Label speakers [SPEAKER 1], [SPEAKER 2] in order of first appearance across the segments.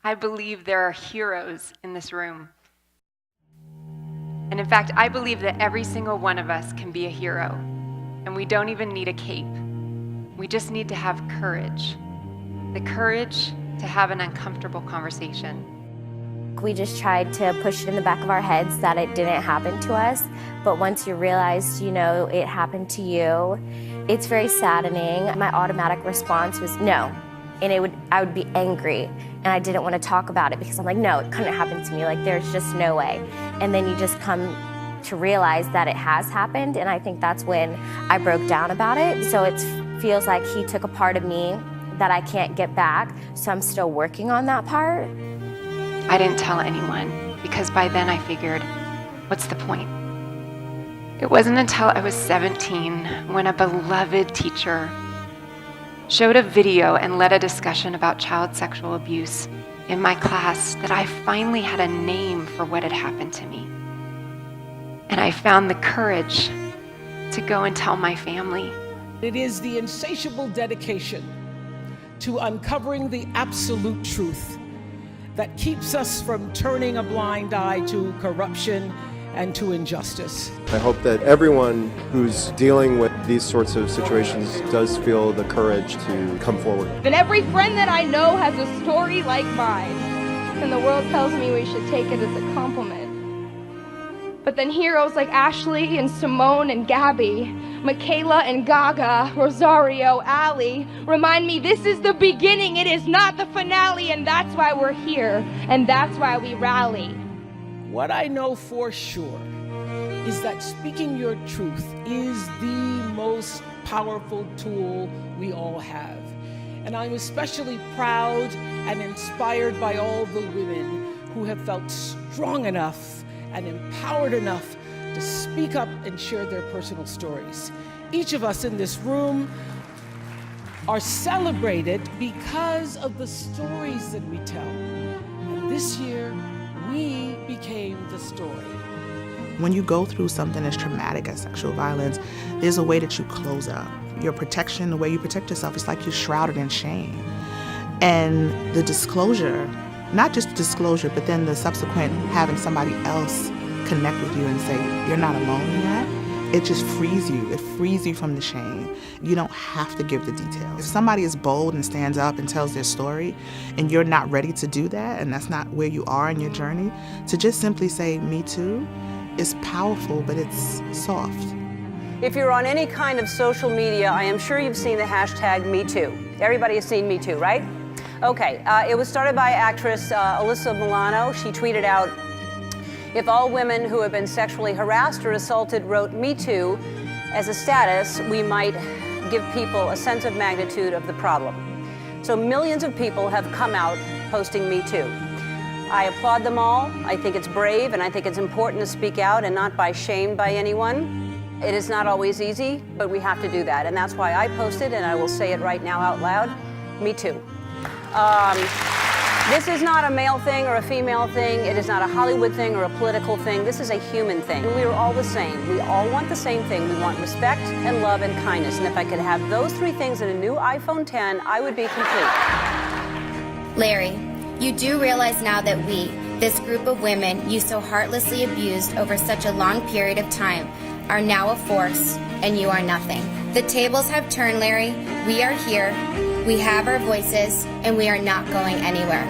[SPEAKER 1] I believe there are heroes in this room. And in fact, I believe that every single one of us can be a hero. And we don't even need a cape. We just need to have courage. The courage to have an uncomfortable conversation.
[SPEAKER 2] We just tried to push it in the back of our heads that it didn't happen to us. But once you realize, it happened to you, it's very saddening. My automatic response was no. And I would be angry. And I didn't want to talk about it because I'm like, no, it couldn't happen to me. Like, there's just no way. And then you just come to realize that it has happened. And I think that's when I broke down about it. So it feels like he took a part of me that I can't get back. So I'm still working on that part.
[SPEAKER 1] I didn't tell anyone because by then I figured, what's the point? It wasn't until I was 17 when a beloved teacher showed a video and led a discussion about child sexual abuse in my class that I finally had a name for what had happened to me. And I found the courage to go and tell my family.
[SPEAKER 3] It is the insatiable dedication to uncovering the absolute truth that keeps us from turning a blind eye to corruption and to injustice.
[SPEAKER 4] I hope that everyone who's dealing with these sorts of situations does feel the courage to come forward.
[SPEAKER 5] And every friend that I know has a story like mine, and the world tells me we should take it as a compliment. But then heroes like Ashley and Simone and Gabby, Michaela and Gaga, Rosario, Allie, remind me this is the beginning, it is not the finale, and that's why we're here, and that's why we rally.
[SPEAKER 3] What I know for sure is that speaking your truth is the most powerful tool we all have. And I'm especially proud and inspired by all the women who have felt strong enough and empowered enough to speak up and share their personal stories. Each of us in this room are celebrated because of the stories that we tell. And this year, we became the story.
[SPEAKER 6] When you go through something as traumatic as sexual violence, there's a way that you close up. Your protection, the way you protect yourself, it's like you're shrouded in shame. And the disclosure, not just the disclosure, but then the subsequent having somebody else connect with you and say, you're not alone in that, it just frees you. It frees you from the shame. You don't have to give the details. If somebody is bold and stands up and tells their story, and you're not ready to do that, and that's not where you are in your journey, to just simply say, me too, is powerful, but it's soft.
[SPEAKER 7] If you're on any kind of social media, I am sure you've seen the hashtag MeToo. Everybody has seen MeToo, right? Okay, it was started by actress Alyssa Milano. She tweeted out, if all women who have been sexually harassed or assaulted wrote Me Too as a status, we might give people a sense of magnitude of the problem. So millions of people have come out posting Me Too. I applaud them all. I think it's brave and I think it's important to speak out and not be shamed by anyone. It is not always easy, but we have to do that. And that's why I posted, and I will say it right now out loud, Me Too. This is not a male thing or a female thing. It is not a Hollywood thing or a political thing. This is a human thing. We are all the same. We all want the same thing. We want respect and love and kindness. And if I could have those three things in a new iPhone 10, I would be complete.
[SPEAKER 8] Larry, you do realize now that we, this group of women you so heartlessly abused over such a long period of time, are now a force and you are nothing. The tables have turned, Larry. We are here. We have our voices, and we are not going anywhere.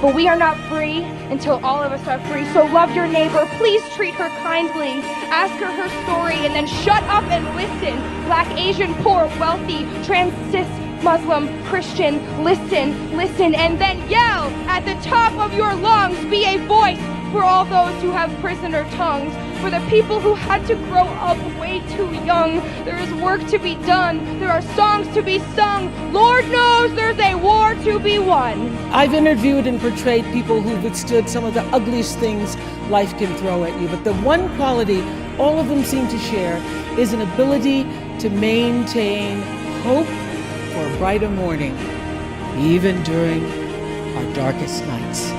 [SPEAKER 5] But we are not free until all of us are free. So love your neighbor. Please treat her kindly. Ask her her story, and then shut up and listen. Black, Asian, poor, wealthy, trans, cis, Muslim, Christian, listen, listen, and then yell at the top of your lungs. Be a voice for all those who have prisoner tongues. For the people who had to grow up way too young, there is work to be done. There are songs to be sung. Lord knows there's a war to be won.
[SPEAKER 3] I've interviewed and portrayed people who withstood some of the ugliest things life can throw at you, but the one quality all of them seem to share is an ability to maintain hope for a brighter morning, even during our darkest nights.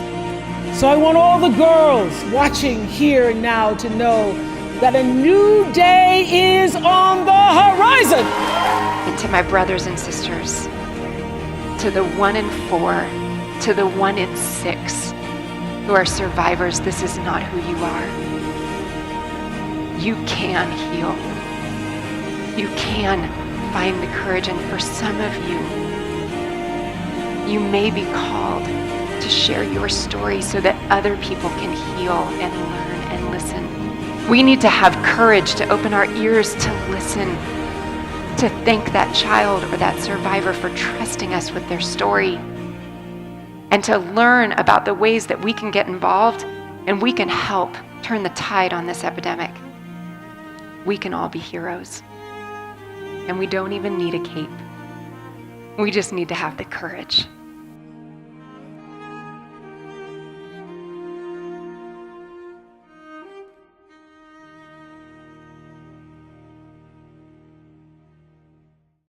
[SPEAKER 3] So I want all the girls watching here and now to know that a new day is on the horizon.
[SPEAKER 1] And to my brothers and sisters, to the 1 in 4, to the 1 in 6 who are survivors, this is not who you are. You can heal. You can find the courage, and for some of you, you may be called to share your story so that other people can heal and learn and listen. We need to have courage to open our ears to listen, to thank that child or that survivor for trusting us with their story, and to learn about the ways that we can get involved and we can help turn the tide on this epidemic. We can all be heroes, and we don't even need a cape. We just need to have the courage.